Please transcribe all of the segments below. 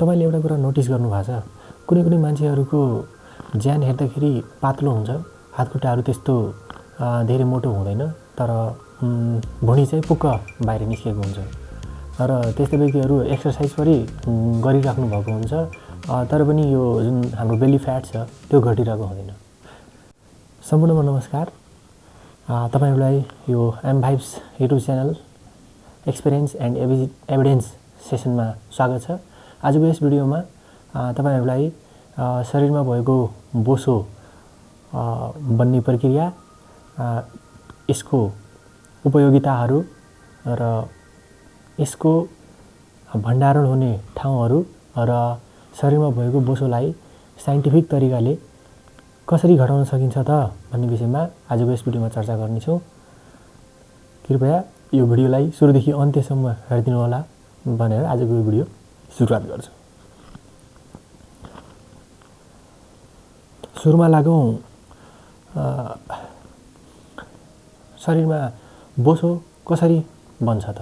तपाईले एउटा कुरा नोटिस गर्नुभएको छ, कुनै कुनै मान्छेहरूको ज्यान हेर्दाखेरि पातलो हुन्छ, हातखुट्टाहरू त्यस्तो धेरै मोटो हुँदैन, तर भुँडी चाहिँ पुक्क बाहिर निस्केको हुन्छ र त्यस्तै व्यक्तिहरू एक्सर्साइज पनि गरिराख्नु भएको हुन्छ, तर पनि यो जुन हाम्रो बेली फ्याट छ त्यो घटिरहेको हुँदैन। सम्पूर्णमा नमस्कार। तपाईहरुलाई यो M vibes YouTube channel experience and evidence सेसनमा स्वागत छ। आजको यस भिडियोमा तपाईहरुलाई शरीरमा भएको बोसो बन्ने प्रक्रिया, यसको उपयोगिताहरू र यसको भण्डारण हुने ठाउँहरू र शरीरमा भएको बोसोलाई साइन्टिफिक तरिकाले कसरी घटाउन सकिन्छ त भन्ने विषयमा आजको यस भिडियोमा चर्चा गर्नेछौँ। कृपया यो भिडियोलाई सुरुदेखि अन्त्यसम्म हेरिदिनु होला भनेर आजको यो भिडियो सुरुवात गर्छु। सुरुमा लागौँ शरीरमा बोसो कसरी बन्छ त।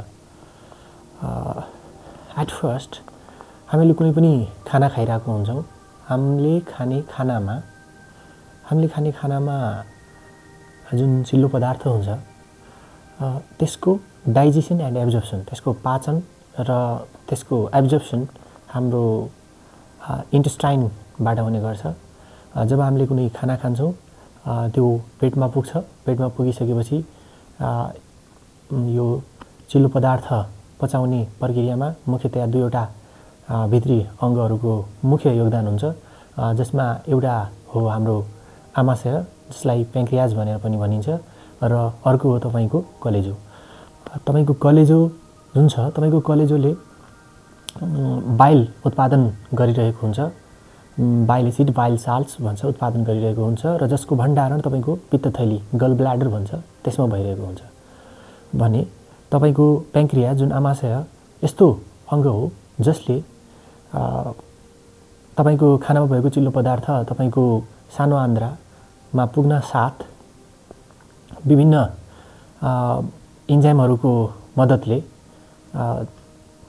एट फर्स्ट हामीले कुनै पनि खाना खाइरहेको हुन्छौँ। हामीले खाने खानामा जुन चिल्लो पदार्थ हुन्छ त्यसको डाइजेसन एन्ड एब्जर्प्सन, त्यसको पाचन र त्यसको एब्जर्प्सन हाम्रो इन्टेस्टाइनबाट हुने गर्छ। जब हामीले कुनै खाना खान्छौँ त्यो पेटमा पुग्छ, पेटमा पुगिसकेपछि यो चिल्लो पदार्थ पचाउने प्रक्रियामा मुख्यतया दुईवटा भित्री अङ्गहरूको मुख्य योगदान हुन्छ, जसमा एउटा हो हाम्रो आमाशय, जसलाई प्याङ्क्रियाज भनेर पनि भनिन्छ, र अर्को हो तपाईको कलेजो। तपाईको कलेजो जुन छ, तपाईको कलेजोले बाइल उत्पादन गरिरहेको हुन्छ, बाइल एसिड, बाइल साल्ट्स भन्छ, उत्पादन गरिरहेको हुन्छ, र जसको भण्डारण तपाईको पित्तथैली, गल ब्ल्याडर भन्छ, त्यसमा भइरहेको हुन्छ। भने तपाईको प्याङ्क्रियाज जुन आमाशय यस्तो अङ्ग हो जसले तपाईको खानामा भएको चिल्लो पदार्थ तपाईको सानो आन्द्रामा पुग्न साथ विभिन्न इन्जाइमहरूको मद्दतले,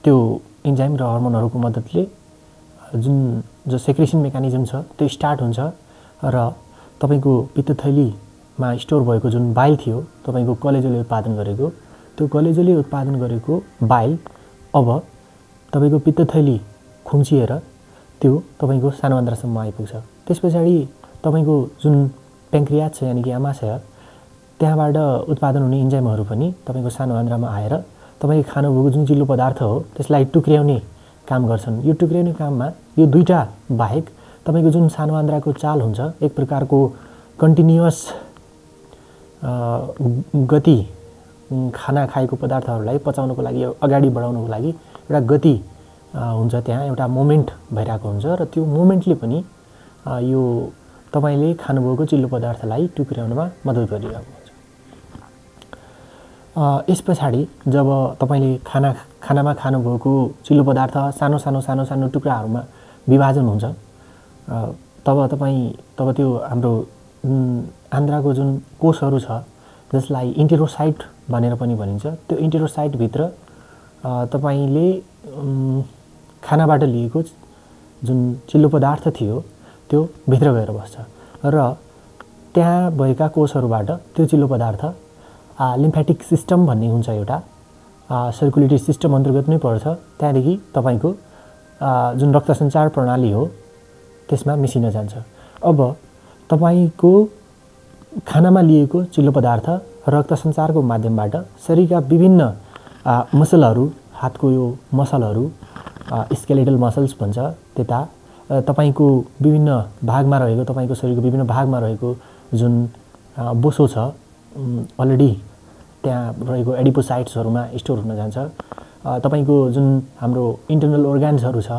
त्यो इन्जाइम र हर्मोनहरूको मद्दतले जो सेक्रेसन मेकानिजम छ त्यो स्टार्ट हुन्छ र तपाईको पित्तथैलीमा स्टोर भएको जुन बाइल थियो तपाईको कलेजोले उत्पादन गरेको, त्यो कलेजोले उत्पादन गरेको बाइल अब तपाईको पित्तथैली खुम्चिएर त्यो तपाईको सानो आन्द्रासम्म आइपुग्छ। त्यसपछाडि तपाईको जुन प्याङ्क्रियाज छ यानि कि आमाशय, त्यहाँबाट उत्पादन हुने इन्जाइमहरू पनि तपाईको सानो आन्द्रामा आएर तपाईले खानुभएको जुन चिल्लो पदार्थ हो त्यसलाई टुक्र्याउने काम गर्छन्। यो टुक्र्याउने काममा यो दुईटा बाहेक तपाईको जुन सानो आन्द्राको चाल हुन्छ, एक प्रकारको कन्टिन्युअस गति, खाना खाएको पदार्थहरूलाई पचाउनको लागि, अगाडि बढाउनको लागि एउटा गति हुन्छ, त्यहाँ एउटा मोमेन्ट भइरहेको हुन्छ, र त्यो मोमेन्टले पनि यो तपाईले खानुभएको चिल्लो पदार्थलाई टुक्र्याउनमा मद्दत गरिरहेको हुन्छ। यस पछाडि जब तपाईले खानामा खानुभएको चिल्लो पदार्थ सानो सानो टुक्राहरूमा विभाजन हुन्छ, तब त्यो हाम्रो आन्द्राको जुन कोषहरू छ जसलाई इन्टेरोसाइट भनेर पनि भनिन्छ, त्यो इन्टेरोसाइटभित्र तपाईले खानाबाट लिएको जुन चिल्लो पदार्थ थियो त्यो भित्र गएर बस्छ र त्यहाँ भएका कोषहरूबाट त्यो चिल्लो पदार्थ लिम्फेटिक सिस्टम भन्ने हुन्छ, एउटा सर्कुलेटरी सिस्टम अन्तर्गत नै पर्छ, त्यहाँदेखि तपाईको जुन रक्त सञ्चार प्रणाली हो त्यसमा मिसिन जान्छ। अब तपाईको खानामा लिएको चिल्लो पदार्थ रक्त सञ्चारको माध्यमबाट शरीरका विभिन्न मसलहरू, हातको यो मसलहरू, स्केलेटल मसल्स भन्छ, त्यता तपाईको विभिन्न भागमा रहेको, तपाईको शरीरको विभिन्न भागमा रहेको जुन बोसो छ अलरेडी त्यहाँ रहेको एडिपोसाइट्सहरूमा स्टोर हुन जान्छ। तपाईको जुन हाम्रो इन्टर्नल अर्गान्सहरू छ,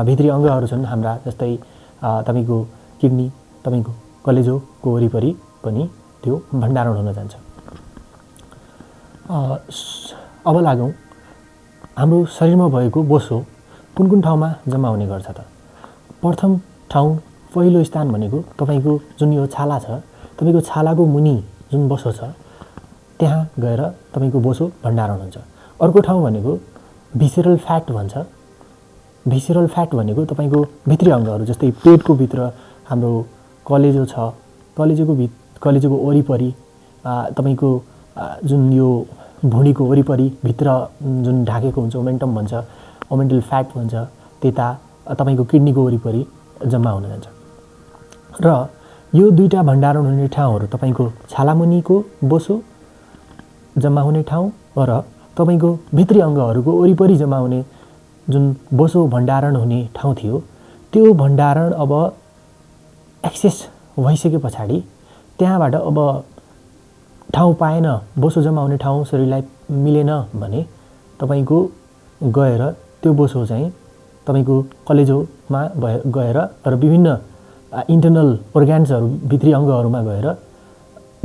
भित्री अङ्गहरू छन् हाम्रा, जस्तै तपाईको किडनी, तपाईको कलेजोको वरिपरि पनि त्यो भण्डारण हुन जान्छ। अब लागौँ हाम्रो शरीरमा भएको बोसो कुन ठाउँमा जम्मा हुने गर्छ त। प्रथम ठाउँ, पहिलो स्थान भनेको तपाईको जुन यो छाला छ, तपाईको छालाको मुनि जुन बोसो छ त्यहाँ गएर तपाईको बोसो भण्डारण हुन्छ। अर्को ठाउँ भनेको भिसेरल फ्याट भन्छ, भिसरल फ्याट भनेको तपाईँको भित्री अङ्गहरू जस्तै पेटको भित्र हाम्रो कलेजो छ, कलेजोको वरिपरि तपाईँको जुन यो भुँडीको वरिपरि भित्र जुन ढाकेको हुन्छ ओमेन्टम भन्छ, ओमेन्टल फ्याट भन्छ, त्यता तपाईँको किडनीको वरिपरि जम्मा हुन जान्छ। र यो दुईटा भण्डारण हुने ठाउँहरू तपाईँको छालामुनिको बोसो जम्मा हुने ठाउँ र तपाईँको भित्री अङ्गहरूको वरिपरि जम्मा हुने जुन बोसो भण्डारण हुने ठाउँ थियो, त्यो भण्डारण अब एक्सेस भइसके पछाडि त्यहाँबाट अब ठाउँ पाएन, बोसो जम्मा हुने ठाउँ शरीरलाई मिलेन भने तपाईँको गएर त्यो बोसो चाहिँ तपाईँको कलेजोमा गएर र विभिन्न इन्टर्नल अर्ग्यान्सहरू भित्री अङ्गहरूमा गएर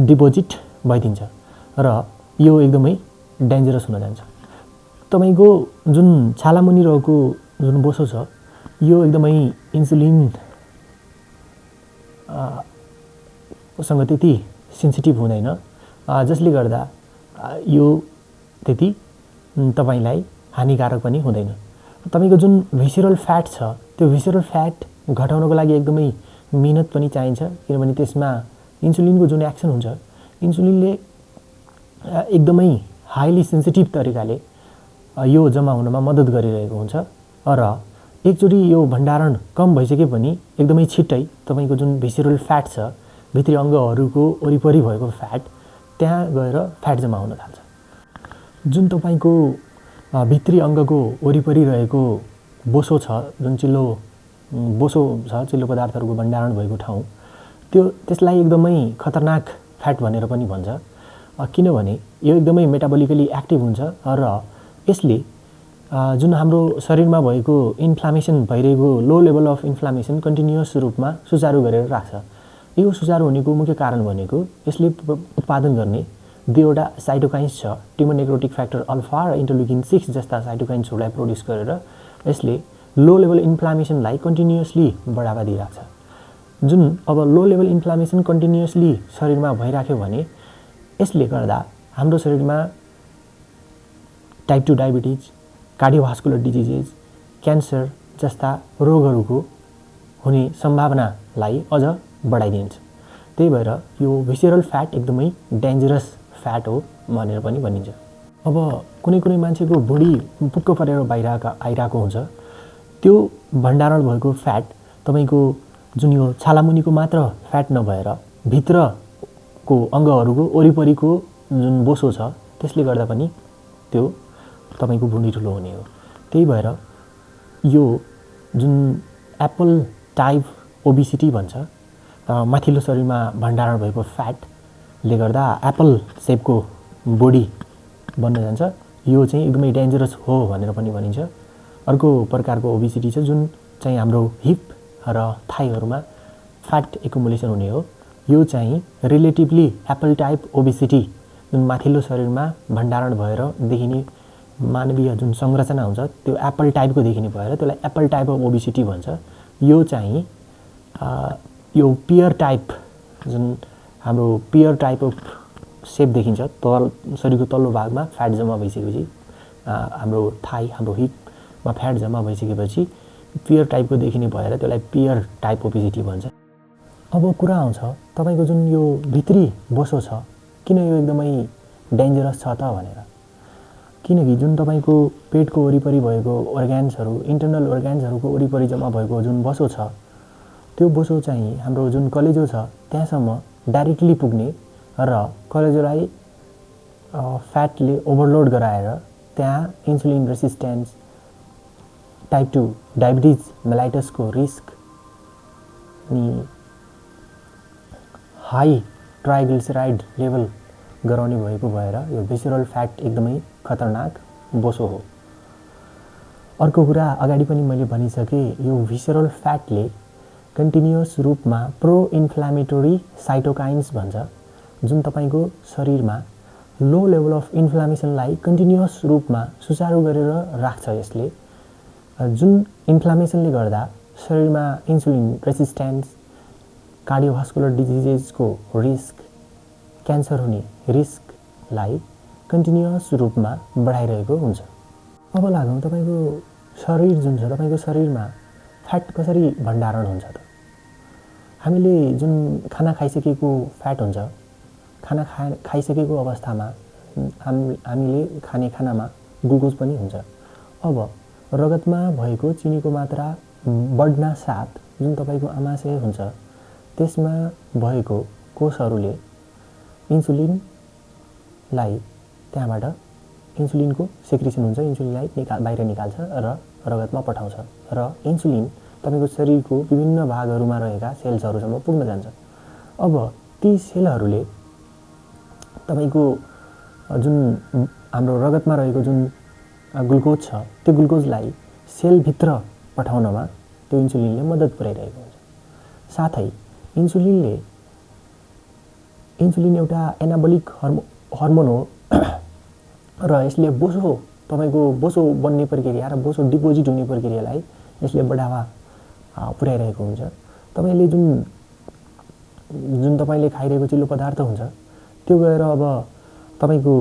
डिपोजिट भइदिन्छ र यो एकदमै डेन्जरस हुन जान्छ। तपाईँको जुन छालामुनि रहेको जुन बोसो छ यो एकदमै इन्सुलिन सँग त्यति सेन्सिटिभ हुँदैन, जसले गर्दा यो त्यति तपाईँलाई हानिकारक पनि हुँदैन। तपाईँको जुन भिसरल फ्याट छ त्यो भिसरल फ्याट घटाउनको लागि एकदमै मिहिनेत पनि चाहिन्छ, किनभने त्यसमा इन्सुलिनको जुन एक्सन हुन्छ, इन्सुलिनले एकदमै हाइली सेन्सिटिभ तरिकाले यो जम्मा हुनमा मद्दत गरिरहेको हुन्छ र एकचोटि यो भण्डारण कम भइसके पनि एकदमै छिट्टै तपाईँको जुन भिसरल फ्याट छ, भित्री अङ्गहरूको वरिपरि भएको फ्याट त्यहाँ गएर फ्याट जम्मा हुन थाल्छ। जुन तपाईँको भित्री अङ्गको वरिपरि रहेको बोसो छ, जुन चिल्लो बोसो छ, चिल्लो पदार्थहरूको भण्डारण भएको ठाउँ, त्यसलाई एकदमै खतरनाक फ्याट भनेर पनि भन्छ, किनभने यो एकदमै मेटाबोलिकली एक्टिभ हुन्छ र यसले जुन हाम्रो शरीरमा भएको इन्फ्लामेसन भइरहेको लो लेभल अफ इन्फ्लामेसन कन्टिन्युअस रूपमा सुचारू गरेर राख्छ। यो सुचारू हुनेको मुख्य कारण भनेको यसले उत्पादन गर्ने दुईवटा साइटोकाइन्स छ, ट्युमर नेक्रोटिक फ्याक्टर अल्फा र इन्टरल्युकिन 6 जस्ता साइटोकाइन्सहरूलाई प्रोड्युस गरेर यसले लो लेभल इन्फ्लामेसनलाई कन्टिन्युअसली बढावा दिइराख्छ। जुन अब लो लेभल इन्फ्लामेसन कन्टिन्युअसली शरीरमा भइराख्यो भने यसले गर्दा हाम्रो शरीरमा type 2 diabetes, cardiovascular diseases, cancer जस्ता रोगहरूको हुने सम्भावनालाई अझ बढाइदिन्छ। त्यही भएर यो भिसरल फ्याट एकदमै डेन्जरस फ्याट हो भनेर पनि भनिन्छ। अब कुनै कुनै मान्छेको भुँडी पुक्क परेर आइरहेको हुन्छ, त्यो भण्डारण भएको फ्याट तपाईँको जुन यो छालामुनिको मात्र फ्याट नभएर भित्रको अङ्गहरूको वरिपरिको जुन बोसो छ त्यसले गर्दा पनि त्यो तपाईँको भुँडी ठुलो हुने हो। त्यही भएर यो जुन एप्पल टाइप ओबिसिटी भन्छ, माथिल्लो शरीरमा भण्डारण भएको फ्याटले गर्दा एप्पल सेपको बडी बन्न जान्छ, यो चाहिँ एकदमै डेन्जरस हो भनेर पनि भनिन्छ। अर्को प्रकारको ओबिसिटी छ जुन चाहिँ हाम्रो हिप र थाइहरूमा फ्याट एकुमुलेसन हुने हो। यो चाहिँ रिलेटिभली एप्पल टाइप ओबिसिटी जुन माथिल्लो शरीरमा भण्डारण भएर देखिने मानवीय जुन संरचना हुन्छ त्यो एप्पल टाइपको देखिने भएर त्यसलाई एप्पल टाइप अफ ओबिसिटी भन्छ। यो चाहिँ यो पियर टाइप जुन हाम्रो पियर टाइप अफ सेप देखिन्छ, शरीरको तल्लो भागमा फ्याट जम्मा भइसकेपछि हाम्रो थाई, हाम्रो हिपमा फ्याट जम्मा भइसकेपछि पियर टाइपको देखिने भएर त्यसलाई पियर टाइप ओबिसिटी भन्छ। अब कुरा आउँछ तपाईँको जुन यो भित्री बोसो छ किन यो एकदमै डेन्जरस छ त भनेर। किनकि जुन तपाईँको पेटको वरिपरि भएको अर्ग्यान्सहरू, इन्टर्नल अर्ग्यान्सहरूको वरिपरि जम्मा भएको जुन बोसो छ त्यो बोसो चाहिँ हाम्रो जुन कलेजो छ त्यहाँसम्म डाइरेक्टली पुग्ने र कलेजोलाई फ्याटले ओभरलोड गराएर त्यहाँ इन्सुलिन रेसिस्टेन्स, टाइप 2 डायबिटिज मेलाइटसको रिस्क अनि हाई ट्राइग्लिसराइड लेभल गराउने भएको भएर यो भिसरल फ्याट एकदमै खतरनाक बोसो हो। अर्को कुरा अगाडि पनि मैले भनिसकेँ, यो भिसरल फ्याटले कन्टिन्युअस रूपमा प्रो इन्फ्लामेटोरी साइटोकाइन्स भन्छ जुन तपाईँको शरीरमा लो लेभल अफ इन्फ्लामेसनलाई कन्टिन्युअस रूपमा सुचारू गरेर राख्छ। यसले जुन इन्फ्लामेसनले गर्दा शरीरमा इन्सुलिन रेसिस्टेन्स, कार्डियोभास्कुलर डिजिजेसको रिस्क, क्यान्सर हुने रिस्कलाई कन्टिन्युअस रूपमा बढाइरहेको हुन्छ। अब लागौँ तपाईँको शरीर जुन छ तपाईको शरीरमा फ्याट कसरी भण्डारण हुन्छ त हामीले जुन खाना खाइसकेको फ्याट हुन्छ खाना खाइसकेको अवस्थामा हामीले खाने खानामा ग्लुकोज पनि हुन्छ अब रगतमा भएको चिनीको मात्रा बढ्न साथ जुन तपाईको आमाशय हुन्छ त्यसमा भएको कोषहरूले इन्सुलिनलाई त्यहाँबाट इन्सुलिनको सेक्रेसन हुन्छ इन्सुलिनलाई बाहिर निकाल्छ र रगतमा पठाउँछ र इन्सुलिन तपाईको शरीरको विभिन्न भागहरूमा रहेका सेल्सहरूसम्म पुग्न जान्छ अब ती सेलहरूले तपाईको जुन हाम्रो रगतमा रहेको जुन ग्लुकोज छ त्यो ग्लुकोजलाई सेलभित्र पठाउनमा त्यो इन्सुलिनले मद्दत पुर्याइरहेको हुन्छ साथै इन्सुलिन एउटा एनाबोलिक हर्मोन हो र यसले बोसो बन्ने प्रक्रिया र बोसो डिपोजिट हुने प्रक्रियालाई यसले बढावा पुर्याइरहेको हुन्छ तपाईले जुन तपाईले खाइरहेको चिल्लो पदार्थ हुन्छ त्यो गएर अब तपाईको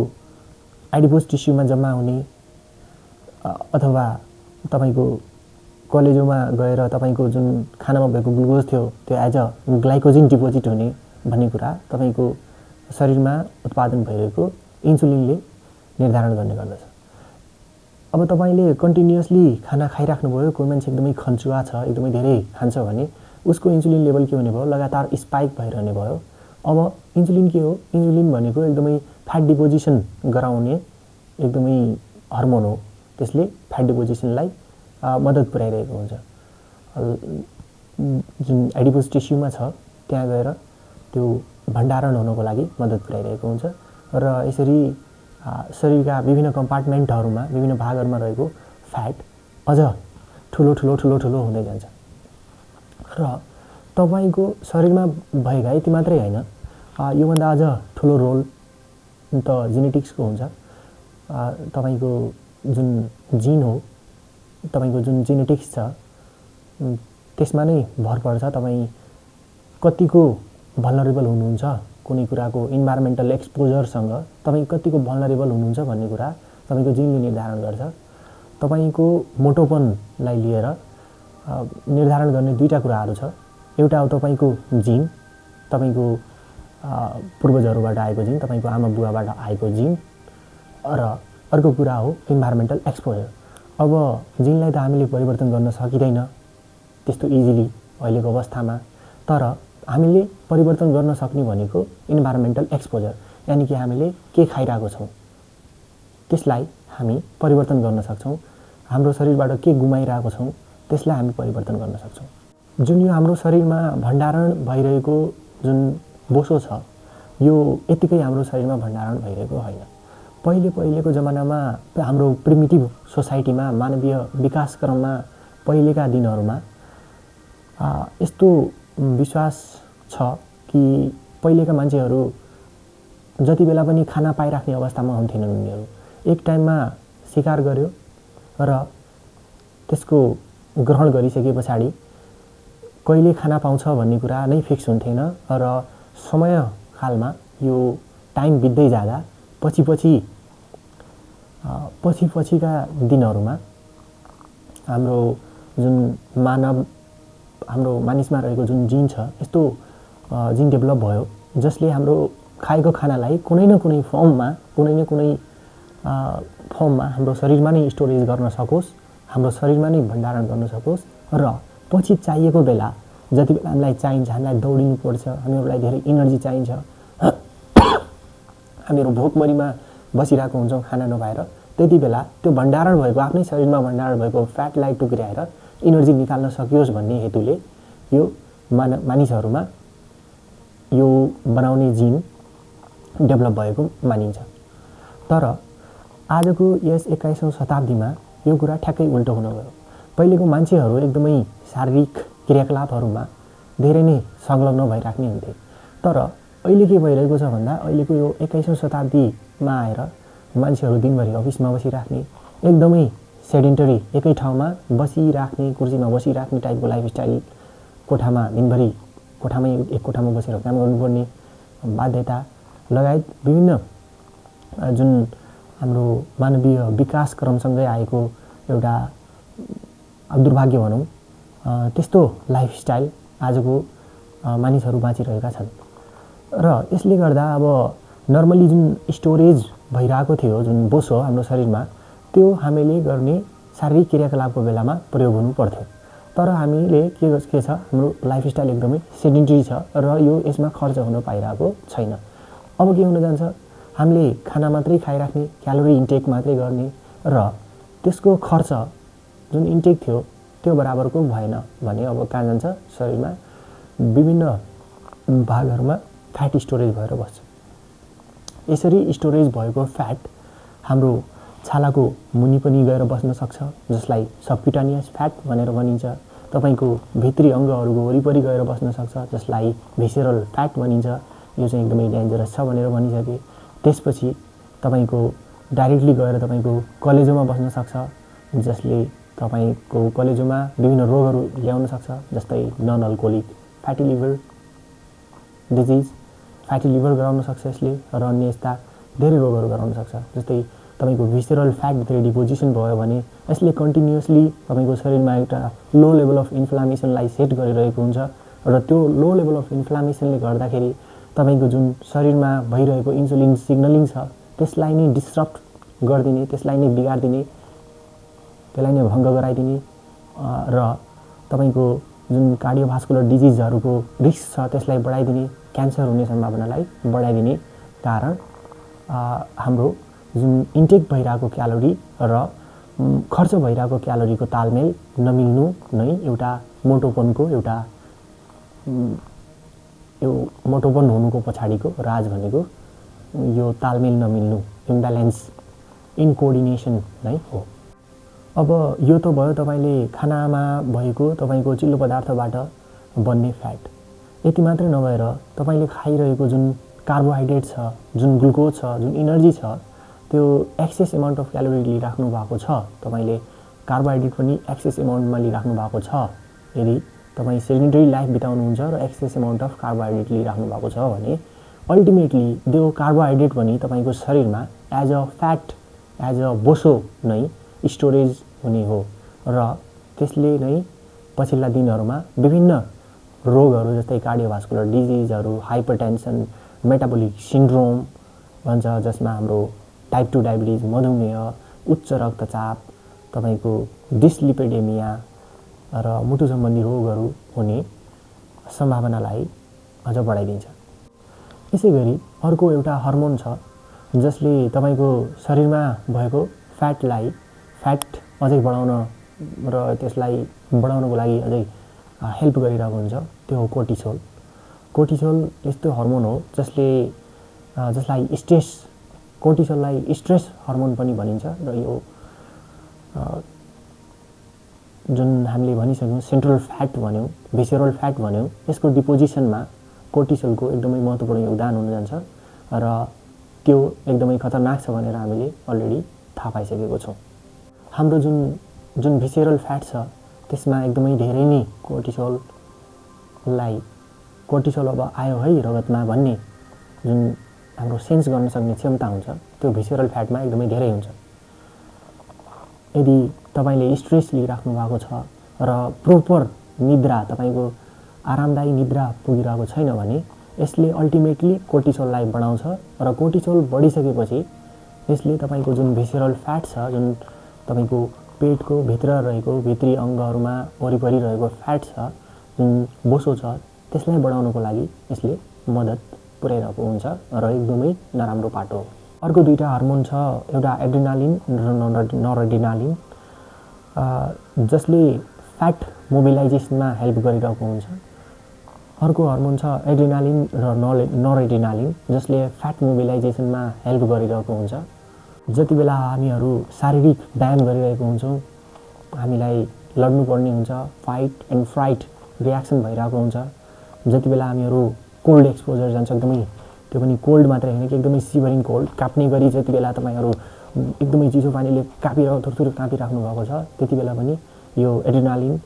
एडिपोज टिस्युमा जम्मा हुने अथवा तपाईको कलेजोमा गएर तपाईको जुन खानामा भएको ग्लुकोज थियो त्यो एज अ ग्लाइकोजेन डिपोजिट हुने भन्ने कुरा तपाईको शरीरमा उत्पादन भइरहेको इन्सुलिनले निर्धारण गर्ने गर्दछ अब तपाईले कन्टिन्युअसली खाना खाइराख्नु भयो कोही मान्छे एकदमै खन्चुवा छ एकदमै धेरै खान्छ भने उसको इन्सुलिन लेभल के हुने भयो लगातार स्पाइक भइरहने भयो अब इन्सुलिन के हो इन्सुलिन भनेको एकदमै फ्याट डिपोजिसन गराउने एकदमै हर्मोन हो त्यसले फ्याट डिपोजिसनलाई मद्दत पुर्याइरहेको हुन्छ जुन एडिपोज टिस्युमा छ त्यहाँ गएर त्यो भण्डारण हुनको लागि मद्दत पुर्याइरहेको हुन्छ र यसरी शरीरका विभिन्न कम्पार्टमेन्टहरूमा विभिन्न भागहरूमा रहेको फ्याट अझ ठुलो हुँदै जान्छ र तपाईको शरीरमा भएका यति मात्रै हैन योभन्दा अझ ठुलो रोल त जेनेटिक्सको हुन्छ तपाईको जुन जिन हो तपाईको जुन जेनेटिक्स छ त्यसमा नै भर पर्छ तपाई कतिको भल्नरेबल हुनुहुन्छ कुनै कुराको इन्भाइरोमेन्टल एक्सपोजरसँग तपाई कतिको भल्नरेबल हुनुहुन्छ भन्ने कुरा तपाईको जिनले निर्धारण गर्छ तपाईको मोटोपनलाई लिएर निर्धारण गर्ने दुईटा कुराहरू छ एउटा हो तपाईको जिन तपाईको पूर्वजहरूबाट आएको जिन तपाईको आमा बुवाबाट आएको जिन र अर्को कुरा हो इन्भाइरोमेन्टल एक्सपोजर अब जिनलाई त हामीले परिवर्तन गर्न सकिदैन त्यस्तो इजिली अहिलेको अवस्थामा तर हामीले परिवर्तन गर्न सक्ने भनेको इन्भाइरोमेन्टल एक्सपोजर यानी कि हामीले के खाइरहेको छौं त्यसलाई हामी परिवर्तन गर्न सक्छौं हाम्रो शरीरबाट के गुमाइरहेको छौं त्यसलाई हामी परिवर्तन गर्न सक्छौं जुन यो हाम्रो शरीरमा भण्डारण भइरहेको जुन बोसो छ यो यतिकै हाम्रो शरीरमा भण्डारण भइरहेको हैन पहिलेको जमानामा हाम्रो प्रिमिटिभ सोसाइटीमा मानवीय विकास क्रममा पहिलेका दिनहरुमा यस्तो विश्वास छ कि पहिलेका मान्छेहरु जति बेला पनि खाना पाइराख्ने अवस्थामा हुन्थेनन् उनीहरु एक टाइममा शिकार गर्यो र त्यसको ग्रहण गरिसकेपछि कहिले खाना पाउँछ भन्ने कुरा नै फिक्स हुन्थेन र समय कालमा यो टाइम बित्दै जाँदा पछिका दिनहरुमा हाम्रो जुन हाम्रो मानिसमा रहेको जुन जिन छ यस्तो जिन डेभलप भयो जसले हाम्रो खाएको खानालाई कुनै न कुनै फर्ममा हाम्रो शरीरमा नै स्टोरेज गर्न सकोस् हाम्रो शरीरमा नै भण्डारण गर्न सकोस् र पछि चाहिएको बेला जति बेला हामीलाई चाहिन्छ हामीलाई दौडिनु पर्छ हामीलाई धेरै एनर्जी चाहिन्छ हामीहरु भोकमरीमा बसिरहेको हुन्छौं खाना नपाएर त्यति बेला त्यो भण्डारण भएको आफ्नै शरीरमा भण्डारण भएको फ्याटलाई टुक्र्याएर एनर्जी निकाल्न सकियोस् भन्ने हेतुले यो मानिसहरुमा यो बनाउने जिन डेभलप भएको मानिन्छ तर आजको यस 21औं शताब्दीमा यो कुरा ठ्याक्कै उल्टो हुन गयो पहिलेको मान्छेहरु एकदमै शारीरिक क्रियाकलापहरुमा धेरै नै संलग्न भइराख्ने हुन्थे तर अहिले के भइरहेको छ भन्दा अहिलेको यो 21औं शताब्दीमा आएर मान्छेहरु दिनभरि अफिसमा बसिराख्ने एकदमै सेडेन्टरी एकै ठाउँमा बसिराख्ने कुर्सीमा बसिराख्ने टाइपको लाइफस्टाइल कोठामा दिनभरि एक कोठामा बसेर काम गर्नुपर्ने बाध्यता लगायत विभिन्न जुन हाम्रो मानवीय विकास क्रमसँगै आएको एउटा दुर्भाग्य भनौँ त्यस्तो लाइफस्टाइल आजको मानिसहरू बाँचिरहेका छन् र यसले गर्दा अब नर्मली जुन स्टोरेज भइरहेको थियो जुन बोसो हाम्रो शरीरमा त्यो हामीले गर्ने शारीरिक क्रियाकलापको बेलामा प्रयोग हुनु पर्थ्यो तर हामीले के छ हाम्रो लाइफस्टाइल एकदमै सेडेन्टरी छ र यो यसमा खर्च हुन पाइरहेको छैन अब के हुन जान्छ हामीले खाना मात्रै खाइराख्ने क्यालोरी इन्टेक मात्रै गर्ने र त्यसको खर्च जुन इन्टेक थियो त्यो बराबरको भएन भने अब कहाँ जान्छ शरीरमा विभिन्न भागहरूमा फ्याट स्टोरेज भएर बस्छ यसरी स्टोरेज भएको फ्याट हाम्रो छालाको मुनि पनि गएर बस्न सक्छ जसलाई सबक्युटानियस फ्याट भनेर भनिन्छ तपाईको भित्री अङ्गहरूको वरिपरि गएर बस्न सक्छ जसलाई भिसेरल फ्याट भनिन्छ यो चाहिँ एकदमै डेन्जरस छ भनेर भनिसके त्यसपछि तपाईको डाइरेक्टली गएर तपाईको कलेजोमा बस्न सक्छ जसले तपाईको कलेजोमा विभिन्न रोगहरू ल्याउन सक्छ जस्तै non alcoholic fatty liver disease fatty liver गराउन सक्छ यसले र अन्य यस्ता धेरै रोगहरू गराउन सक्छ जस्तै तपाईको भिसेरल फ्याट भित्र डिपोजिसन भयो भने यसले कन्टिन्युअसली तपाईको शरीरमा एउटा लो लेभल अफ इन्फ्लामेसनलाई सेट गरिरहेको हुन्छ र त्यो लो लेभल अफ इन्फ्लामेसनले गर्दाखेरि तपाईको जुन शरीरमा भइरहेको इन्सुलिन सिग्नलिङ छ त्यसलाई नै डिस्टर्ब गरिदिने त्यसलाई नै बिगार्दिने त्यसलाई नै भङ्ग गराइदिने र तपाईको जुन कार्डियोभास्कुलर डिजिजहरूको रिस्क छ त्यसलाई बढाइदिने क्यान्सर हुने सम्भावनालाई बढाइदिने कारण हाम्रो जुन इन्टेक भइरहेको क्यालोरी र खर्च भइरहेको क्यालोरीको तालमेल नमिल्नु नै एउटा मोटोपनको एउटा यो मोटोपन हुनुको पछाडिको राज भनेको यो तालमेल नमिल्नु इम्ब्यालेन्स इनकोर्डिनेसन नै हो अब यो त भयो तपाईले खानामा भएको तपाईको चिल्लो पदार्थबाट बन्ने फ्याट यति मात्र नभएर तपाईले खाइरहेको जुन कार्बोहाइड्रेट छ जुन ग्लुकोज छ जुन एनर्जी छ त्यो एक्सेस अमाउन्ट अफ क्यालोरी लिइराख्नु भएको छ तपाईले कार्बोहाइड्रेट पनि एक्सेस अमाउन्टमा लिइराख्नु भएको छ यदि तपाई सेडेन्टरी लाइफ बिताउनुहुन्छ र एक्सेस अमाउन्ट अफ कार्बोहाइड्रेट लिइराख्नु भएको छ भने अल्टिमेटली त्यो कार्बोहाइड्रेट पनि तपाईको शरीरमा as a fat as a बोसो नै स्टोरेज हुने हो र त्यसले नै पछिल्ला दिनहरूमा विभिन्न रोगहरू जस्तै कार्डियोभास्कुलर डिजिजहरू हाइपरटेन्सन मेटाबोलिक सिन्ड्रोम भन्छ जसमा हाम्रो टाइप 2 डायबिटिज मधुमेह उच्च रक्तचाप तपाईको डिस्लिपिडेमिया र मुटु सम्बन्धी रोगहरू हुने सम्भावनालाई अझ बढाइदिन्छ यसैगरी अर्को एउटा हार्मोन छ जसले तपाईको शरीरमा भएको फ्याट अझै बढाउन र त्यसलाई बढाउनको लागि अझै हेल्प गरिरहेको हुन्छ त्यो हो कोर्टिसोल यस्तो हार्मोन हो जसलाई कोर्टिसोललाई स्ट्रेस हार्मोन पनि भनिन्छ र यो जुन हामीले भनिसक्यौं सेन्ट्रल फ्याट भन्यौं भिसेरल फ्याट भन्यौं यसको डिपोजिसनमा कोर्टिसोलको एकदमै महत्त्वपूर्ण योगदान हुन जान्छ र त्यो एकदमै खतरनाक छ भनेर हामीले अलरेडी थाहा पाइसकेको छौं हाम्रो जुन भिसेरल फ्याट छ त्यसमा एकदमै धेरै नै कोर्टिसोल अब आयो है रगतमा भन्ने जुन हाम्रो सेन्स गर्न सक्ने क्षमता हुन्छ त्यो भिसेरल फ्याटमा एकदमै धेरै हुन्छ यदि तपाईले स्ट्रेस लिइराख्नु भएको छ र प्रोपर निद्रा तपाईको आरामदायी निद्रा पुगिरहेको छैन भने यसले अल्टिमेटली कोर्टिसोललाई बढाउँछ र कोर्टिसोल बढिसकेपछि यसले तपाईको जुन भिसेरल फ्याट छ जुन तपाईको पेटको भित्र रहेको भित्री अङ्गहरूमा वरिपरि रहेको फ्याट छ जुन बोसो छ त्यसलाई बढाउनको लागि यसले मद्दत पुर्याइरहेको हुन्छ र एकदमै नराम्रो पाटो हो अर्को दुईटा हार्मोन छ एउटा एड्रिनालिन र नोरएड्रिनालिन जसले फ्याट मोबिलाइजेसनमा हेल्प गरिरहेको हुन्छ अर्को हार्मोन छ एड्रिनालिन र नोरएड्रिनालिन जसले फ्याट मोबिलाइजेसनमा हेल्प गरिरहेको हुन्छ जति बेला हामीहरू शारीरिक व्यायाम गरिरहेको हुन्छौं हामीलाई लड्नुपर्ने हुन्छ फाइट एन्ड फ्राइट रियाक्सन भइरहेको हुन्छ जति बेला हामीहरू कोल्ड एक्सपोजर जान्छ एकदमै त्यो पनि कोल्ड मात्रै हैन कि एकदमै सिभरिङ कोल्ड काप्ने गरी जति बेला तपाईहरु एकदमै चिसो पानीले थुरथुर कापिराख्नु भएको छ त्यति बेला पनि यो एड्रिनालिन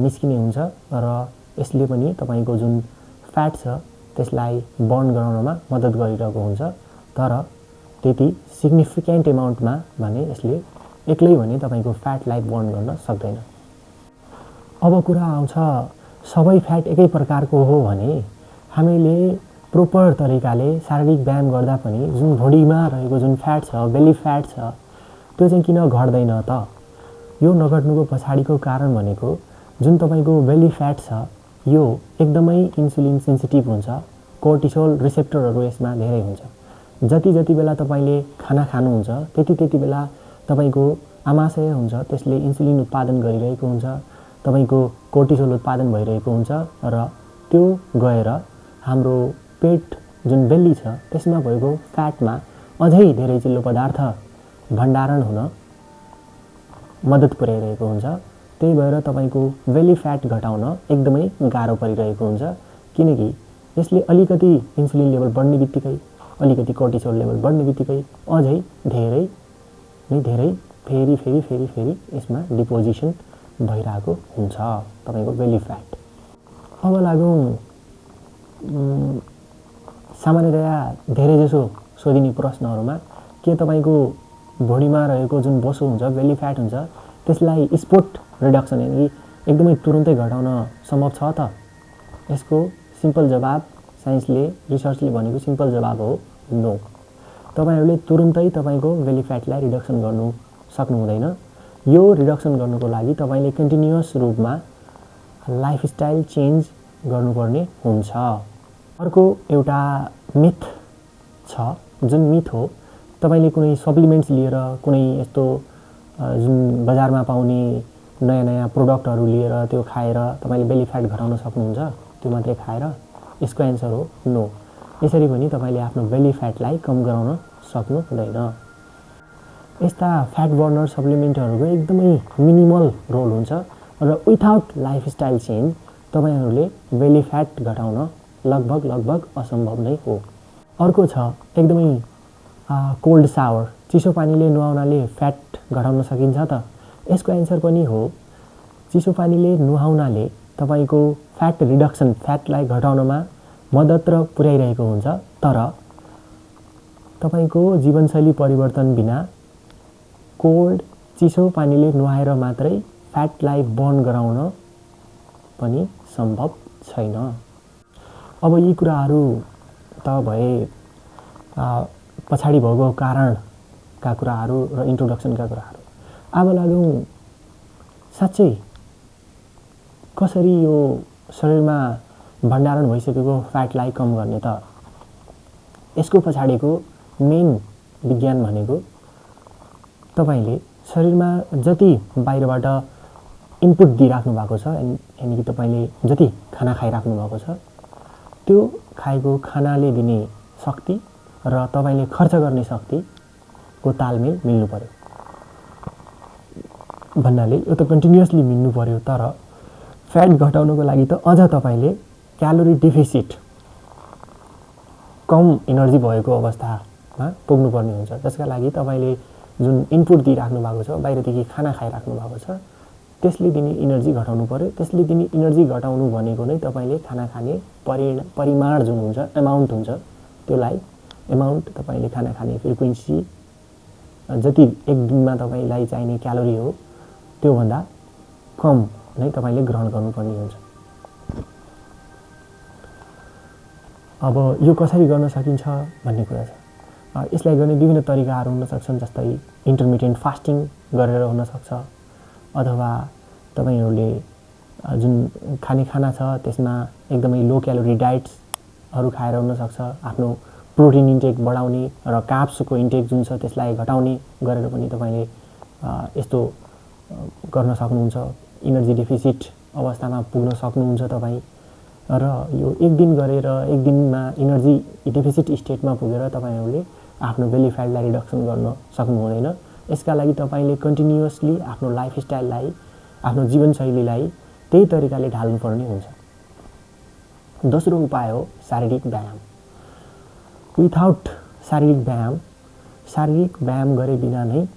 निस्किने हुन्छ र यसले पनि तपाईको जुन फ्याट छ त्यसलाई बर्न गराउनमा मद्दत गरिरहेको हुन्छ तर त्यति सिग्निफिकेन्ट अमाउन्टमा भने यसले एक्लै भने तपाईँको फ्याटलाई बर्न गर्न सक्दैन। अब कुरा आउँछ सबै फ्याट एकै प्रकारको हो भने हामीले प्रोपर तरिकाले शारीरिक व्यायाम गर्दा पनि जुन भुँडीमा रहेको जुन फ्याट छ, बेली फ्याट छ, त्यो चाहिँ किन घट्दैन त? यो नघट्नुको पछाडिको कारण भनेको जुन तपाईँको बेली फ्याट छ यो एकदमै इन्सुलिन सेन्सिटिभ हुन्छ। कोर्टिसोल रिसेप्टरहरू यसमा धेरै हुन्छ। जति बेला तपाईँले खाना खानुहुन्छ त्यति बेला तपाईँको आमाशय हुन्छ त्यसले इन्सुलिन उत्पादन गरिरहेको हुन्छ, तपाईँको कोर्टिसोल उत्पादन भइरहेको हुन्छ र त्यो गएर हाम्रो पेट जुन बेल्ली छ त्यसमा भएको फ्याटमा अझै धेरै चिल्लो पदार्थ भण्डारण हुन मद्दत पुर्याइरहेको हुन्छ। त्यही भएर तपाईँको बेली फ्याट घटाउन एकदमै गाह्रो परिरहेको हुन्छ, किनकि यसले अलिकति इन्सुलिन लेभल बढ्ने बित्तिकै, अलिकति कोर्टिसोल लेभल बढ्ने बित्तिकै अझै धेरै फेरि यसमा डिपोजिसन भइरहेको हुन्छ तपाईँको बेली फ्याट। अब लागौँ सामान्यतया धेरैजसो सोधिने प्रश्नहरूमा, के तपाईँको भुँडीमा रहेको जुन बोसो हुन्छ, बेली फ्याट हुन्छ, त्यसलाई स्पोट रिडक्सन यानि एकदमै तुरुन्तै घटाउन सम्भव छ त? यसको सिम्पल जवाब, साइन्सले रिसर्चले भनेको सिम्पल जवाब हो नो। तपाईँहरूले तुरुन्तै तपाईँको बेली फ्याटलाई रिडक्सन गर्नु सक्नु हुँदैन। यो रिडक्सन गर्नुको लागि तपाईँले कन्टिन्युअस रूपमा लाइफस्टाइल चेन्ज गर्नुपर्ने हुन्छ। अर्को एउटा मिथ छ, जुन मिथ हो तपाईँले कुनै सप्लिमेन्ट्स लिएर, कुनै यस्तो जुन बजारमा पाउने नयाँ प्रोडक्टहरू लिएर त्यो खाएर तपाईँले बेली फ्याट घटाउन सक्नुहुन्छ त्यो मात्रै खाएर? यसको एन्सर हो नो। यसरी पनि तपाईँले आफ्नो बेली फ्याटलाई कम गराउन सक्नु हुँदैन। यस्ता फ्याट बर्नर सप्लिमेन्टहरूको एकदमै मिनिमल रोल हुन्छ र विथआउट लाइफस्टाइल चेन्ज तपाईँहरूले बेली फ्याट घटाउन लगभग असम्भव नै हो। अर्को छ एकदमै कोल्ड सावर, चिसो पानीले नुहाउनाले फ्याट घटाउन सकिन्छ त? यसको एन्सर पनि हो। चिसो पानीले नुहाउनाले तपाईँको फ्याट रिडक्सन, फ्याटलाई घटाउनमा मद्दत र पुर्याइरहेको हुन्छ, तर तपाईँको जीवनशैली परिवर्तन बिना कोल्ड चिसो पानीले नुहाएर मात्रै फ्याटलाई बर्न गराउन पनि सम्भव छैन। अब यी कुराहरू त भए पछाडि भएको कारणका कुराहरू र इन्ट्रोडक्सनका कुराहरू। अब लागौँ साँच्चै कसरी यो शरीरमा भण्डारण भइसकेको फ्याटलाई कम गर्ने त? यसको पछाडिको मेन विज्ञान भनेको तपाईँले शरीरमा जति बाहिरबाट इनपुट दिइराख्नु भएको छ, यानि कि तपाईँले जति खाना खाइराख्नु भएको छ त्यो खाएको खानाले दिने शक्ति र तपाईँले खर्च गर्ने शक्तिको तालमेल मिल्नु पर्यो। भन्नाले यो त कन्टिन्युअसली मिल्नु पर्यो, तर फ्याट घटाउनको लागि त अझ तपाईँले क्यालोरी डिफिसिट, कम एनर्जी भएको अवस्थामा पुग्नुपर्ने हुन्छ। त्यसका लागि तपाईँले जुन इनपुट दिइराख्नु भएको छ, बाहिरदेखि खाना खाइराख्नु भएको छ, त्यसले दिने इनर्जी घटाउनु पर्यो। त्यसले दिने इनर्जी घटाउनु भनेको नै तपाईँले खाना खाने परिमाण जुन हुन्छ, एमाउन्ट हुन्छ, त्यसलाई एमाउन्ट तपाईँले खाना खाने फ्रिक्वेन्सी जति एक दिनमा तपाईँलाई चाहिने क्यालोरी हो त्योभन्दा कम नै तपाईँले ग्रहण गर्नुपर्ने हुन्छ। अब यो कसरी गर्न सकिन्छ भन्ने कुरा छ। यसलाई गर्ने विभिन्न तरिकाहरू हुन सक्छन्, जस्तै इन्टरमिटेन्ट फास्टिङ गरेर हुन सक्छ, अथवा तपाईँहरूले जुन खाने खाना छ त्यसमा एकदमै लो क्यालोरी डाइट्सहरू खाएर हुन सक्छ। आफ्नो प्रोटिन इन्टेक बढाउने र कार्ब्सको इन्टेक जुन छ त्यसलाई घटाउने गरेर पनि तपाईँले यस्तो गर्न सक्नुहुन्छ। इनर्जी डेफिसिट अवस्थामा पुग्न सक्नुहुन्छ तपाईँ। र यो एक दिन गरेर एक दिनमा इनर्जी डेफिसिट स्टेटमा पुगेर तपाईँहरूले आफ्नो बेली फ्याटलाई रिडक्सन गर्न सक्नु हुँदैन। यसका लागि तपाईँले कन्टिन्युअसली आफ्नो लाइफस्टाइललाई, आफ्नो जीवनशैलीलाई त्यही तरिकाले ढाल्नुपर्ने हुन्छ। दोस्रो उपाय हो शारीरिक व्यायाम। विथआउट शारीरिक व्यायाम गरे बिना नै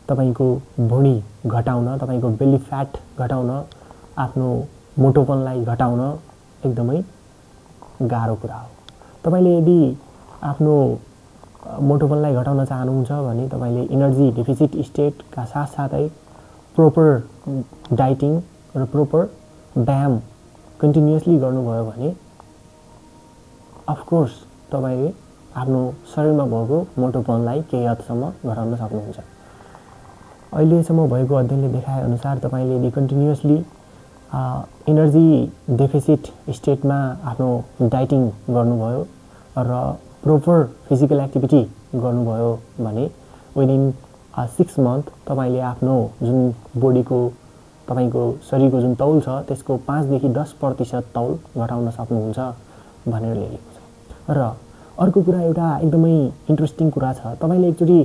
तपाईँको भुँडी घटाउन, तपाईँको बेली फ्याट घटाउन, आफ्नो मोटोपनलाई घटाउन एकदमै गाह्रो कुरा हो। तपाईँले यदि आफ्नो मोटोपनलाई घटाउन चाहनुहुन्छ भने तपाईले इनर्जी डेफिसिट स्टेटका साथसाथै प्रोपर डाइटिङ र प्रोपर व्यायाम कन्टिन्युअसली गर्नुभयो भने अफकोर्स तपाईले आफ्नो शरीरमा भएको मोटोपनलाई केही हदसम्म घटाउन सक्नुहुन्छ। अहिलेसम्म भएको अध्ययनले देखाए अनुसार तपाईले यदि कन्टिन्युअसली इनर्जी डेफिसिट स्टेटमा आफ्नो डाइटिङ गर्नुभयो र प्रोपर फिजिकल एक्टिभिटी गर्नुभयो भने विदिन 6 मन्थ तपाईले आफ्नो जुन बडीको तपाईको शरीरको जुन तौल छ त्यसको 5 देखि 10% तौल घटाउन सक्नुहुन्छ भनेर लेखेको छ। र अर्को कुरा एउटा एकदमै इन्ट्रेस्टिङ कुरा छ, तपाईले एकचोटी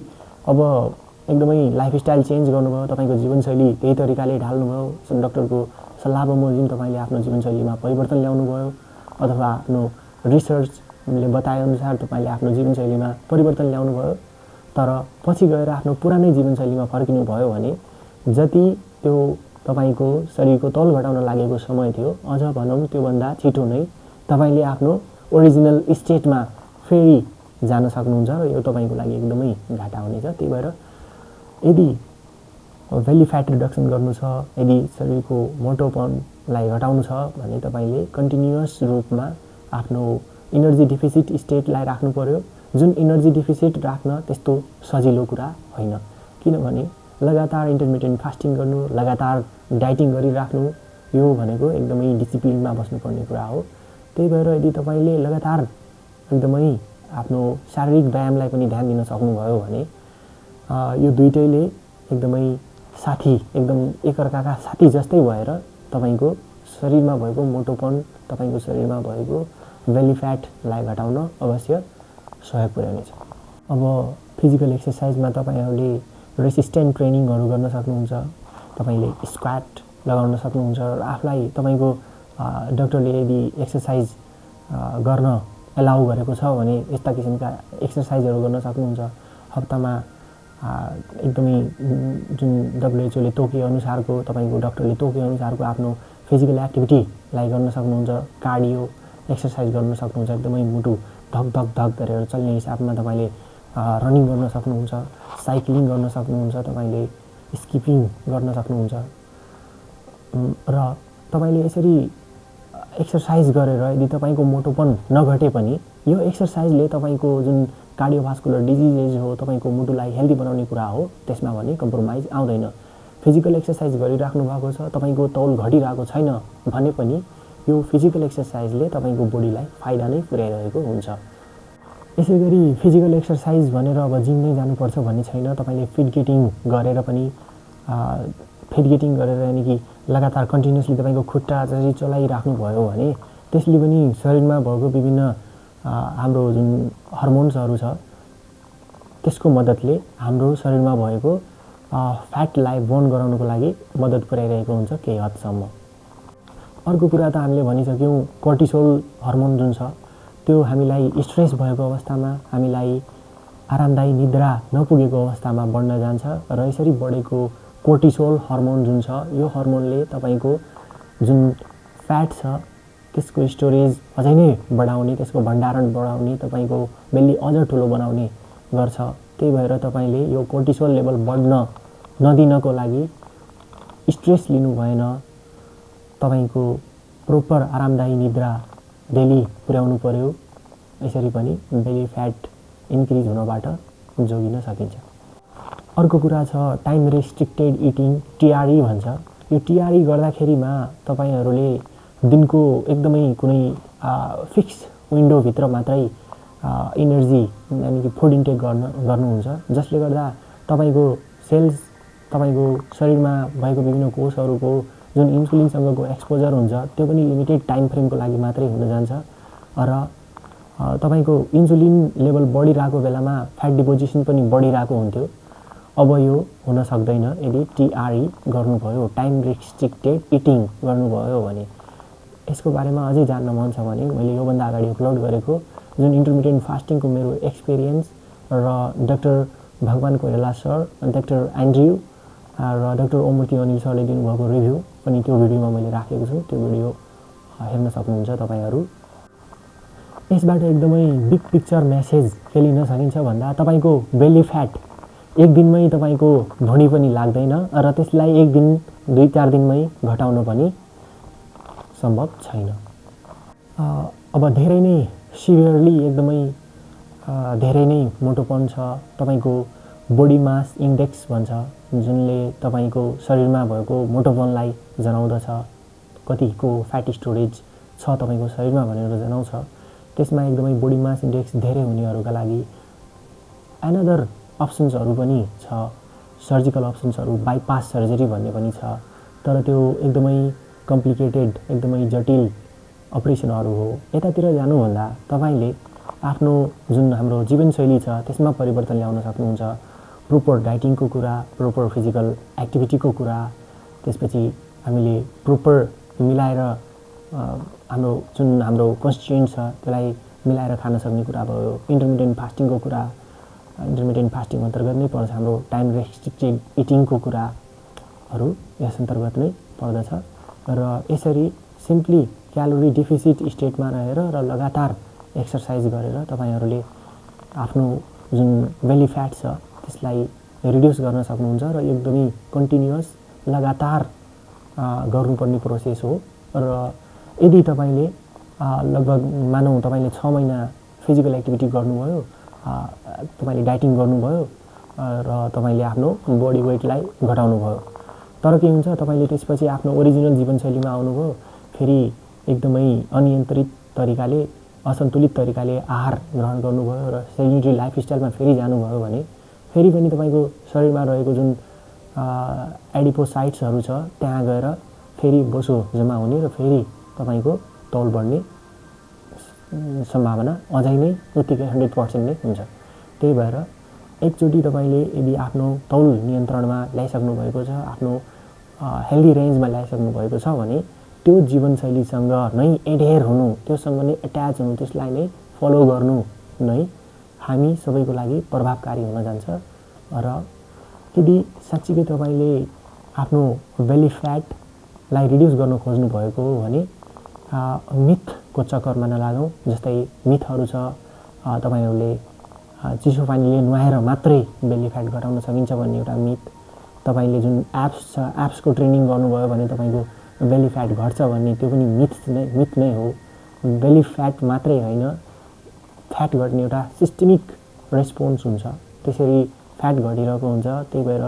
अब एकदमै लाइफस्टाइल चेन्ज गर्नुभयो, तपाईको जीवनशैली त्यही तरिकाले ढाल्नुभयो, डाक्टरको सल्लाह बमोजिम तपाईले आफ्नो जीवनशैलीमा परिवर्तन ल्याउनु भयो अथवा आफ्नो रिसर्चले बताए अनुसार तपाईले आफ्नो जीवनशैलीमा परिवर्तन ल्याउनु भयो, तर पछि गएर आफ्नो पुरानै जीवनशैलीमा फर्किनु भयो भने जति त्यो तपाईको शरीरको तौल घटाउन लागेको समय थियो अझ भनौं त्यो भन्दा छिटो नै तपाईले आफ्नो ओरिजिनल स्टेटमा फेरि जान सक्नुहुन्छ र यो तपाईको लागि एकदमै घाटा हुनेछ। त्यही भएर यदि बेली फ्याट रिडक्सन गर्नु छ, यदि शरीरको मोटोपनलाई घटाउनु छ भने तपाईले कन्टिन्युअस रूपमा आफ्नो इनर्जी डेफिसिट स्टेटलाई राख्नु पर्यो, जुन इनर्जी डेफिसिट राख्न त्यस्तो सजिलो कुरा होइन, किनभने लगातार इन्टरमिटेन्ट फास्टिङ गर्नु, लगातार डाइटिङ गरिराख्नु यो भनेको एकदमै डिसिप्लिनमा बस्नुपर्ने कुरा हो। त्यही भएर यदि तपाईले लगातार एकदमै आफ्नो शारीरिक व्यायामलाई पनि ध्यान दिन सक्नुभयो भने यो दुईटैले एकदमै साथी, एकदम एकअर्काका साथी जस्तै भएर तपाईको शरीरमा भएको मोटोपन, तपाईको शरीरमा भएको बेली फ्याटलाई घटाउन अवश्य सहयोग पुर्याउनेछ। अब फिजिकल एक्सरसाइजमा तपाईहरुले रेसिस्टेन्ट ट्रेनिङहरु गर्न सक्नुहुन्छ, तपाईले स्क्वाट लगाउन सक्नुहुन्छ र आफुलाई तपाईको डाक्टरले यदि एक्सरसाइज गर्न एलाउ गरेको छ भने यस्ता किसिमका एक्सरसाइजहरु गर्न सक्नुहुन्छ। हप्तामा एकदमै जुन WHO ले तोके अनुसारको तपाईको डाक्टरले तोके अनुसारको आफ्नो फिजिकल एक्टिभिटीलाई गर्न सक्नुहुन्छ, कार्डियो एक्सरसाइज गर्न सक्नुहुन्छ, एकदमै मुटु धक धक धक गरेर चल्ने हिसाबमा तपाईले रनिङ गर्न सक्नुहुन्छ, साइक्लिङ गर्न सक्नुहुन्छ, तपाईले स्किपिङ गर्न सक्नुहुन्छ र तपाईले यसरी एक्सरसाइज गरेर यदि तपाईको मोटोपन नघटे पनि यो एक्सरसाइजले तपाईको जुन कार्डियोभास्कुलर डिजिजेज हो, तपाईको मुटुलाई हेल्दी बनाउने कुरा हो, त्यसमा भने कम्प्रोमाइज आउँदैन। फिजिकल एक्सरसाइज गरिराख्नु भएको छ, तपाईको तौल घटिरहेको छैन भने पनि यो फिजिकल एक्सरसाइजले तपाईको बडीलाई फाइदा नै पुर्याइरहेको हुन्छ। यसैगरी फिजिकल एक्सरसाइज भनेर अब जिम नै जानुपर्छ भन्ने छैन, तपाईले फिट गेटिङ गरेर पनि फिट गेटिङ गरेर यानि कि लगातार कन्टिन्युअसली तपाईको खुट्टा जसरी चलाइराख्नु भयो भने त्यसले पनि शरीरमा भएको विभिन्न हाम्रो जुन हर्मोन्सहरु छ त्यसको मद्दतले हाम्रो शरीरमा भएको फ्याटलाई बर्न गराउनको लागि मद्दत पुर्याइरहेको हुन्छ केही हदसम्म। अर्को कुरा त हामीले भनिसक्यौं, कोर्टिसोल हर्मोन जुन छ त्यो हामीलाई स्ट्रेस भएको अवस्थामा, हामीलाई आरामदायी निद्रा नपुगेको अवस्थामा बढ्न जान्छ र यसरी बढेको कोर्टिसोल हर्मोन जुन छ यो हर्मोनले तपाईको जुन फ्याट छ त्यसको स्टोरेज अझै नै बढाउने, त्यसको भण्डारण बढाउने, तपाईको बेली अझ ठूलो बनाउने गर्छ। त्यही भएर तपाईले यो कोर्टिसोल लेभल बढ्न नदिनको लागि स्ट्रेस लिनु भएन, तपाईको प्रोपर आरामदायी निद्रा डेली पुर्याउनु पर्यो। यसरी पनि बेली फ्याट इन्क्रिज हुनबाट जोगिन सकिन्छ। अर्को कुरा छ टाइम रेस्ट्रिक्टेड इटिङ, TRE भन्छ। यो TRE गर्दाखेरिमा तपाईहरुले दिनको एकदमै कुनै फिक्स विन्डो भित्र मात्रै एनर्जी यानी कि फुड इन्टेक गर्नुहुन्छ, जसले गर्दा तपाईको सेल्स, तपाईको शरीरमा भएको विभिन्न कोषहरुको जुन इन्सुलिनसँगको एक्सपोजर हुन्छ त्यो पनि लिमिटेड टाइम फ्रेमको लागि मात्रै हुन जान्छ र तपाईको इन्सुलिन लेभल बढिरहेको बेलामा फ्याट डिपोजिसन पनि बढिरहेको हुन्थ्यो। अब यो हुन सक्दैन यदि TRE गर्नुभयो, टाइम रेस्ट्रिक्टेड इटिङ गर्नुभयो भने। यसको बारेमा अझै जान्न मन छ भने मैले यो भन्दा अगाडि अपलोड गरेको जुन इन्टरमिटेन्ट फास्टिङको मेरो एक्सपिरियन्स र डाक्टर भगवान कोइराला सर, डाक्टर एन्ड्रयू र डाक्टर ओमूर्ति अनिल सरले दिनुभएको रिभ्यू पनि त्यो भिडियोमा मैले राखेको छु, त्यो भिडियो हेर्न सक्नुहुन्छ तपाईहरु। यसबाट एकदमै बिग पिक्चर मेसेज के लिन सकिन्छ भन्दा तपाईँको बेली फ्याट एक दिनमै तपाईँको ढुँडी पनि लाग्दैन र त्यसलाई एक दिन 2-4 दिनमै घटाउन पनि सम्भव छैन। अब धेरै नै सिभियरली एकदमै धेरै नै मोटोपन छ, तपाईँको बडी मास इन्डेक्स भन्छ, जुनले तपाईँको शरीरमा भएको मोटोपनलाई जनाउँदछ, कतिको फ्याट स्टोरेज छ तपाईँको शरीरमा भनेर जनाउँछ। त्यसमा एकदमै बडी मास इन्डेक्स धेरै हुनेहरूका लागि एनदर अप्सन्सहरू पनि छ, सर्जिकल अप्सन्सहरू, बाइपास सर्जरी भन्ने पनि छ, तर त्यो एकदमै कम्प्लिकेटेड एकदमै जटिल अपरेसनहरू हो। यतातिर जानुभन्दा तपाईँले आफ्नो जुन हाम्रो जीवनशैली छ त्यसमा परिवर्तन ल्याउन सक्नुहुन्छ। प्रोपर डाइटिङको कुरा, प्रोपर फिजिकल एक्टिभिटीको कुरा, त्यसपछि हामीले प्रोपर मिलाएर हाम्रो कन्स्टिट्युएन्ट छ त्यसलाई मिलाएर खान सक्ने कुरा भयो। इन्टरमिडियन्ट फास्टिङको कुरा, इन्टरमिडियन्ट फास्टिङ अन्तर्गत नै पर्छ। हाम्रो टाइम रेस्ट्रिक्टेड इटिङको कुराहरू यस अन्तर्गत नै पर्दछ र यसरी सिम्पली क्यालोरी डिफिसिट स्टेटमा रहेर र लगातार एक्सर्साइज गरेर तपाईँहरूले आफ्नो जुन बेली फ्याट छ त्यसलाई रिड्युस गर्न सक्नुहुन्छ र एकदमै कन्टिन्युअस लगातार गर्नुपर्ने प्रोसेस हो। र यदि तपाईँले लगभग मानौँ तपाईँले 6 महिना फिजिकल एक्टिभिटी गर्नुभयो, तपाईँले डाइटिङ गर्नुभयो र तपाईँले आफ्नो बडी वेटलाई घटाउनु भयो, तर के हुन्छ तपाईँले त्यसपछि आफ्नो ओरिजिनल जीवनशैलीमा आउनुभयो, फेरि एकदमै अनियन्त्रित तरिकाले, असन्तुलित तरिकाले आहार ग्रहण गर्नुभयो र सेडेन्टरी लाइफस्टाइलमा फेरि जानुभयो भने फेरि पनि तपाईँको शरीरमा रहेको जुन एडिपोसाइट्सहरू छ त्यहाँ गएर फेरि बोसो जम्मा हुने र फेरि तपाईँको तौल बढ्ने सम्भावना अझै नै उत्तिकै 100% नै हुन्छ। त्यही भएर एकचोटि तपाईँले यदि आफ्नो तौल नियन्त्रणमा ल्याइसक्नु भएको छ, आफ्नो हेल्दी रेन्जमा ल्याइसक्नु भएको छ भने त्यो जीवनशैलीसँग नै एडेयर हुनु, त्योसँग नै एट्याच हुनु, त्यसलाई नै फलो गर्नु नै हामी सबैको लागि प्रभावकारी हुन जान्छ। र यदि साँच्चीकै तपाईँले आफ्नो बेली फ्याटलाई रिड्युस गर्न खोज्नु भएको हो भने मिथको चक्करमा नलागौँ। जस्तै मिथहरू छ, तपाईँहरूले चिसो पानीले नुहाएर मात्रै बेली फ्याट घटाउन सकिन्छ भन्ने एउटा मिथ, तपाईँले जुन एप्स छ एप्सको ट्रेनिङ गर्नुभयो भने तपाईँको बेली फ्याट घट्छ भन्ने त्यो पनि मिथ नै हो। बेली फ्याट मात्रै होइन, फ्याट घट्ने एउटा सिस्टेमिक रेस्पोन्स हुन्छ, त्यसरी फ्याट घटिरहेको हुन्छ। त्यही भएर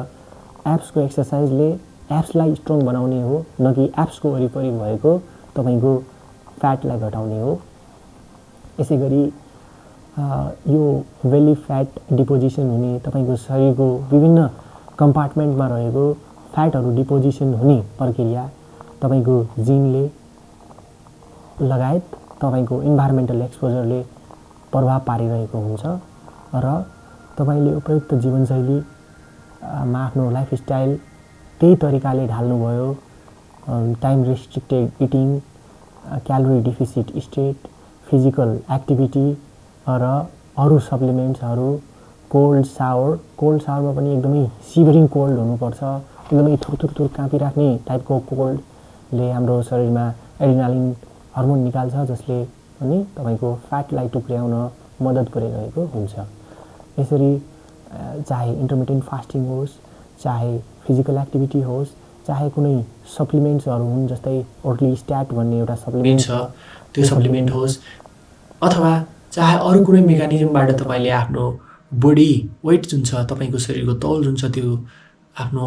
एप्सको एक्सर्साइजले एप्सलाई स्ट्रङ बनाउने हो, न कि एप्सको वरिपरि भएको तपाईँको फ्याटलाई घटाउने हो। यसै गरी यो बेली फ्याट डिपोजिसन हुने, तपाईँको शरीरको विभिन्न कम्पार्टमेन्टमा रहेको फ्याटहरू डिपोजिसन हुने प्रक्रिया तपाईँको जिनले लगायत तपाईँको इन्भाइरोमेन्टल एक्सपोजरले प्रभाव पारिरहेको हुन्छ र तपाईँले उपयुक्त जीवनशैलीमा आफ्नो लाइफस्टाइल त्यही तरिकाले ढाल्नुभयो, time restricted eating, calorie deficit state, physical activity र अरू सप्लिमेन्ट्सहरू, कोल्ड सावरमा पनि एकदमै सिभरिङ कोल्ड हुनुपर्छ, एकदमै थुर काँपिराख्ने टाइपको कोल्डले हाम्रो शरीरमा एड्रिनालिन हर्मोन निकाल्छ, जसले पनि तपाईँको फ्याटलाई टुक्र्याउन मद्दत गरिरहेको हुन्छ। यसरी चाहे इन्टरमिडियन्ट फास्टिङ होस्, चाहे फिजिकल एक्टिभिटी होस्, चाहे कुनै सप्लिमेन्ट्सहरू हुन्, जस्तै ओर्ली स्ट्याट भन्ने एउटा सप्लिमेन्ट छ, त्यो सप्लिमेन्ट होस्, अथवा चाहे अरू कुनै मेकानिजमबाट तपाईँले आफ्नो बडी वेट जुन छ, तपाईँको शरीरको तौल जुन छ, त्यो आफ्नो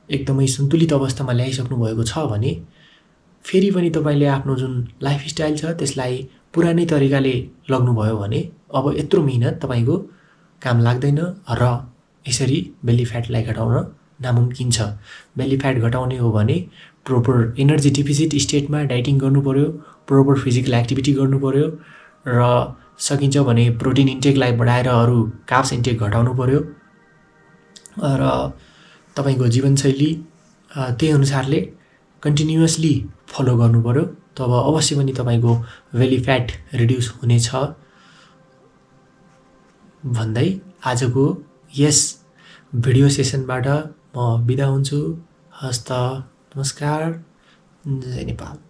एकदमै सन्तुलित अवस्थामा ल्याइसक्नु भएको छ भने फेरि पनि तपाईँले आफ्नो जुन लाइफस्टाइल छ त्यसलाई पुरानै तरिकाले लग्नुभयो भने अब यत्रो मिहिनेत तपाईँको काम लाग्दैन र यसरी बेली फ्याटलाई घटाउन नामुम्किन छ। बेली फ्याट घटाउने हो भने प्रोपर एनर्जी डिफिसिट स्टेटमा डाइटिङ गर्नु पर्यो, प्रोपर फिजिकल एक्टिभिटी गर्नु पर्यो र सकिन्छ भने प्रोटिन इन्टेकलाई बढाएर अरू कार्ब्स इन्टेक घटाउनु पर्यो र तपाईँको जीवनशैली त्यही अनुसारले कन्टिन्युअसली फलो गर्नु पर्यो। तब अवश्य पनि तपाईँको बेली फ्याट रिड्युस हुनेछ भन्दै आजको यस भिडियो सेसनबाट म बिदा हुन्छु। हस्त, नमस्कार, जय नेपाल।